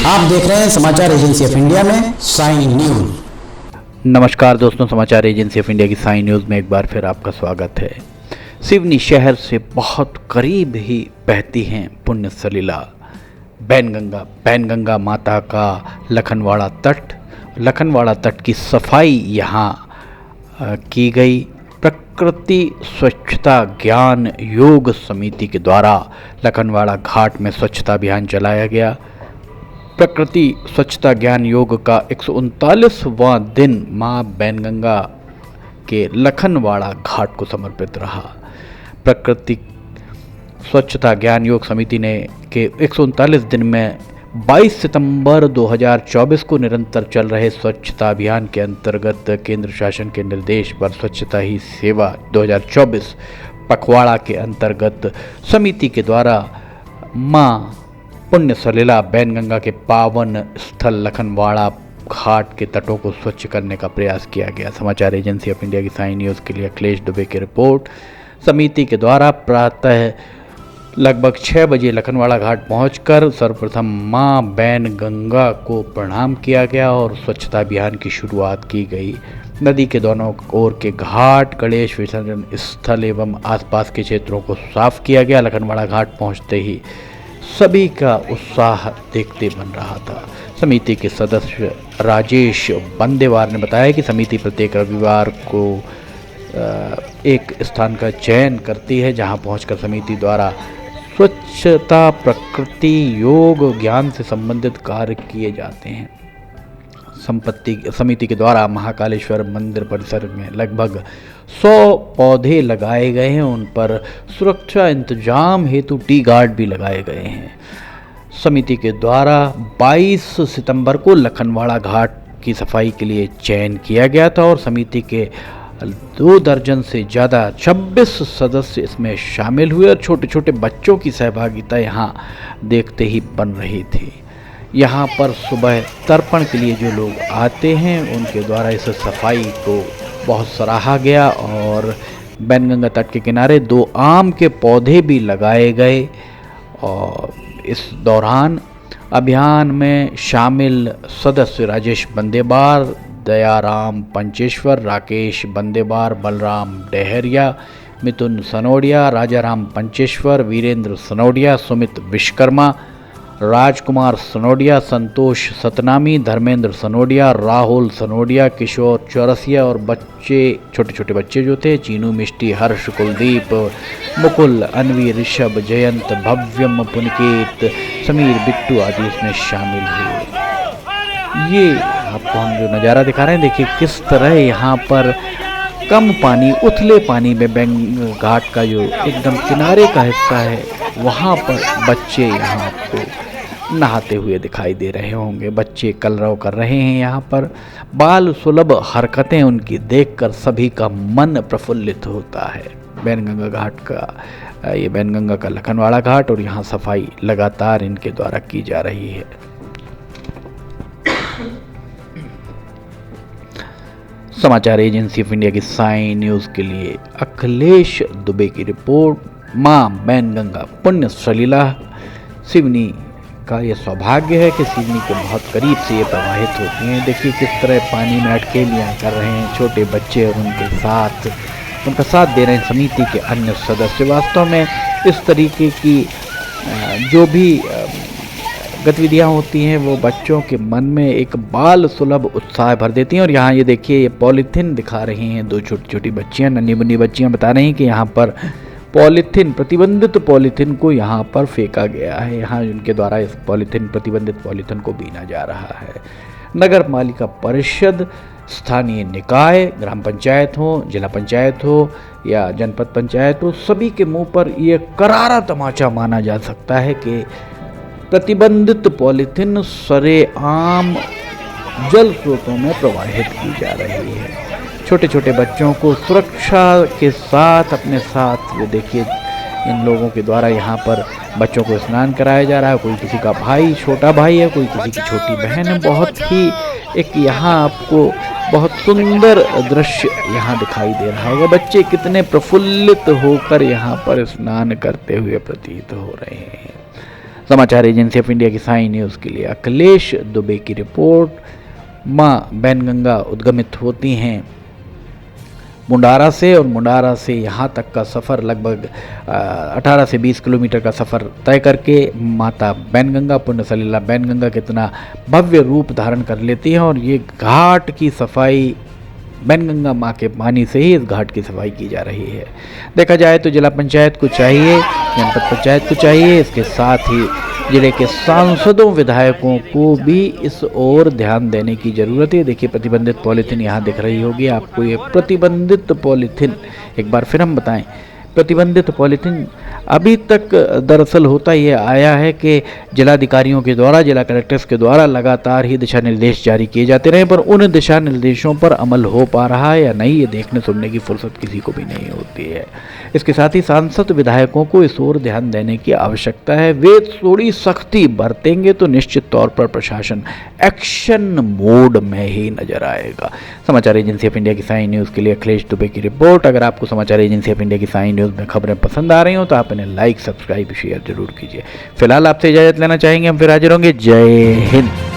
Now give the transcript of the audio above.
आप देख रहे हैं समाचार एजेंसी ऑफ इंडिया में साइन न्यूज। नमस्कार दोस्तों, समाचार एजेंसी ऑफ इंडिया की साइन न्यूज़ में एक बार फिर आपका स्वागत है। सिवनी शहर से बहुत करीब ही बहती हैं पुण्य सलिला बैनगंगा माता का लखनवाड़ा तट की सफाई यहाँ की गई। प्रकृति स्वच्छता ज्ञान योग समिति के द्वारा लखनवाड़ा घाट में स्वच्छता अभियान चलाया गया। प्रकृति स्वच्छता ज्ञान योग का 139वां दिन मां बैनगंगा के लखनवाड़ा घाट को समर्पित रहा। प्रकृति स्वच्छता ज्ञान योग समिति ने के 139 दिन में 22 सितंबर 2024 को निरंतर चल रहे स्वच्छता अभियान के अंतर्गत केंद्र शासन के निर्देश पर स्वच्छता ही सेवा 2024 पखवाड़ा के अंतर्गत समिति के द्वारा मां पुण्य सलिला बैनगंगा के पावन स्थल लखनवाड़ा घाट के तटों को स्वच्छ करने का प्रयास किया गया। समाचार एजेंसी ऑफ इंडिया की साइन न्यूज़ के लिए अखिलेश दुबे की रिपोर्ट। समिति के द्वारा प्रातः लगभग 6 बजे लखनवाड़ा घाट पहुंचकर सर्वप्रथम मां बैनगंगा को प्रणाम किया गया और स्वच्छता अभियान की शुरुआत की गई। नदी के दोनों ओर के घाट, गणेश विसर्जन स्थल एवं आसपास के क्षेत्रों को साफ किया गया। लखनवाड़ा घाट पहुंचते ही सभी का उत्साह देखते बन रहा था। समिति के सदस्य राजेश बंदेवार ने बताया कि समिति प्रत्येक रविवार को एक स्थान का चयन करती है जहां पहुंचकर समिति द्वारा स्वच्छता, प्रकृति, योग, ज्ञान से संबंधित कार्य किए जाते हैं। समिति के द्वारा महाकालेश्वर मंदिर परिसर में लगभग 100 पौधे लगाए गए हैं। उन पर सुरक्षा इंतजाम हेतु टी गार्ड भी लगाए गए हैं। समिति के द्वारा 22 सितंबर को लखनवाड़ा घाट की सफाई के लिए चयन किया गया था और समिति के 2 दर्जन से ज़्यादा 26 सदस्य इसमें शामिल हुए और छोटे छोटे बच्चों की सहभागिता यहाँ देखते ही बन रही थी। यहाँ पर सुबह तर्पण के लिए जो लोग आते हैं उनके द्वारा इस सफाई को बहुत सराहा गया और बैनगंगा तट के किनारे 2 आम के पौधे भी लगाए गए। और इस दौरान अभियान में शामिल सदस्य राजेश बंदेवार, दयाराम पंचेश्वर, राकेश बंदेवार, बलराम डेहरिया, मिथुन सनोडिया, राजाराम पंचेश्वर, वीरेंद्र सनोडिया, सुमित विश्वकर्मा, राजकुमार सनोडिया, संतोष सतनामी, धर्मेंद्र सनोडिया, राहुल सनोडिया, किशोर चौरसिया और बच्चे, छोटे छोटे बच्चे जो थे, चीनू, मिष्टी, हर्ष, कुलदीप, मुकुल, अनवी, ऋषभ, जयंत, भव्यम, पुनिकेत, समीर, बिट्टू आदि इसमें शामिल हुए। ये आपको हम जो नज़ारा दिखा रहे हैं, देखिए किस तरह यहाँ पर कम पानी, उथले पानी में घाट का जो एकदम किनारे का हिस्सा है वहाँ पर बच्चे यहाँ आपको नहाते हुए दिखाई दे रहे होंगे। बच्चे कलरव कर रहे हैं। यहाँ पर बाल सुलभ हरकतें उनकी देखकर सभी का मन प्रफुल्लित होता है। बैनगंगा घाट का ये बैनगंगा का लखनवाड़ा घाट और यहाँ सफाई लगातार इनके द्वारा की जा रही है। समाचार एजेंसी ऑफ इंडिया की साइन न्यूज़ के लिए अखिलेश दुबे की रिपोर्ट। मां बैनगंगा पुण्य सलिला सिवनी का ये सौभाग्य है कि सिवनी के बहुत करीब से ये प्रवाहित होती हैं। देखिए किस तरह पानी में अटकेलियाँ कर रहे हैं छोटे बच्चे और उनका साथ दे रहे हैं समिति के अन्य सदस्य। वास्तव में इस तरीके की जो भी गतिविधियाँ होती हैं वो बच्चों के मन में एक बाल सुलभ उत्साह भर देती हैं। और यहाँ ये देखिए ये पॉलीथीन दिखा रही हैं 2 छोटी छोटी बच्चियाँ, नन्ही मुन्नी बच्चियाँ बता रही हैं कि यहाँ पर पॉलीथीन, प्रतिबंधित पॉलीथीन को यहाँ पर फेंका गया है। यहाँ उनके द्वारा इस प्रतिबंधित पॉलीथीन को बीना जा रहा है। नगर पालिका परिषद, स्थानीय निकाय, ग्राम पंचायत हो, जिला पंचायत हो या जनपद पंचायत हो, सभी के मुंह पर यह करारा तमाचा माना जा सकता है कि प्रतिबंधित पॉलीथीन सरेआम जल स्रोतों में प्रवाहित की जा रही है। छोटे छोटे बच्चों को सुरक्षा के साथ अपने साथ, ये देखिए इन लोगों के द्वारा यहाँ पर बच्चों को स्नान कराया जा रहा है। कोई किसी का भाई, छोटा भाई है, कोई किसी की छोटी बहन है। बहुत ही एक यहाँ आपको बहुत सुंदर दृश्य यहाँ दिखाई दे रहा होगा। बच्चे कितने प्रफुल्लित होकर यहाँ पर स्नान करते हुए प्रतीत हो रहे हैं। समाचार एजेंसी ऑफ इंडिया की साई न्यूज़ के लिए अखिलेश दुबे की रिपोर्ट। मां बैनगंगा उद्गमित होती हैं मुंडारा से और मुंडारा से यहाँ तक का सफ़र लगभग 18 से 20 किलोमीटर का सफ़र तय करके माता बैनगंगा पुण्य सलीला बैनगंगा कितना भव्य रूप धारण कर लेती हैं। और ये घाट की सफाई बैनगंगा माँ के पानी से ही इस घाट की सफाई की जा रही है। देखा जाए तो जिला पंचायत को चाहिए, जनपद पंचायत को चाहिए, इसके साथ ही जिले के सांसदों विधायकों को भी इस ओर ध्यान देने की ज़रूरत है। देखिए प्रतिबंधित पॉलीथीन यहाँ दिख रही होगी आपको। ये प्रतिबंधित पॉलीथीन एक बार फिर हम बताएं, प्रतिबंधित पॉलीथीन अभी तक दरअसल होता ये आया है कि जिलाधिकारियों के द्वारा, जिला कलेक्टर्स के द्वारा लगातार ही दिशा निर्देश जारी किए जाते रहे, पर उन दिशा निर्देशों पर अमल हो पा रहा है या नहीं, ये देखने सुनने की फुर्सत किसी को भी नहीं होती है। इसके साथ ही सांसद विधायकों को इस ओर ध्यान देने की आवश्यकता है। वे थोड़ी सख्ती बरतेंगे तो निश्चित तौर पर प्रशासन एक्शन मोड में ही नजर आएगा। समाचार एजेंसी ऑफ इंडिया की साई न्यूज़ के लिए अखिलेश दुबे की रिपोर्ट। अगर आपको समाचार एजेंसी ऑफ इंडिया की साई न्यूज़ में खबरें पसंद आ रही हो तो आप इन्हें लाइक, सब्सक्राइब, शेयर जरूर कीजिए। फिलहाल आपसे इजाजत लेना चाहेंगे, हम फिर हाजिर होंगे। जय हिंद।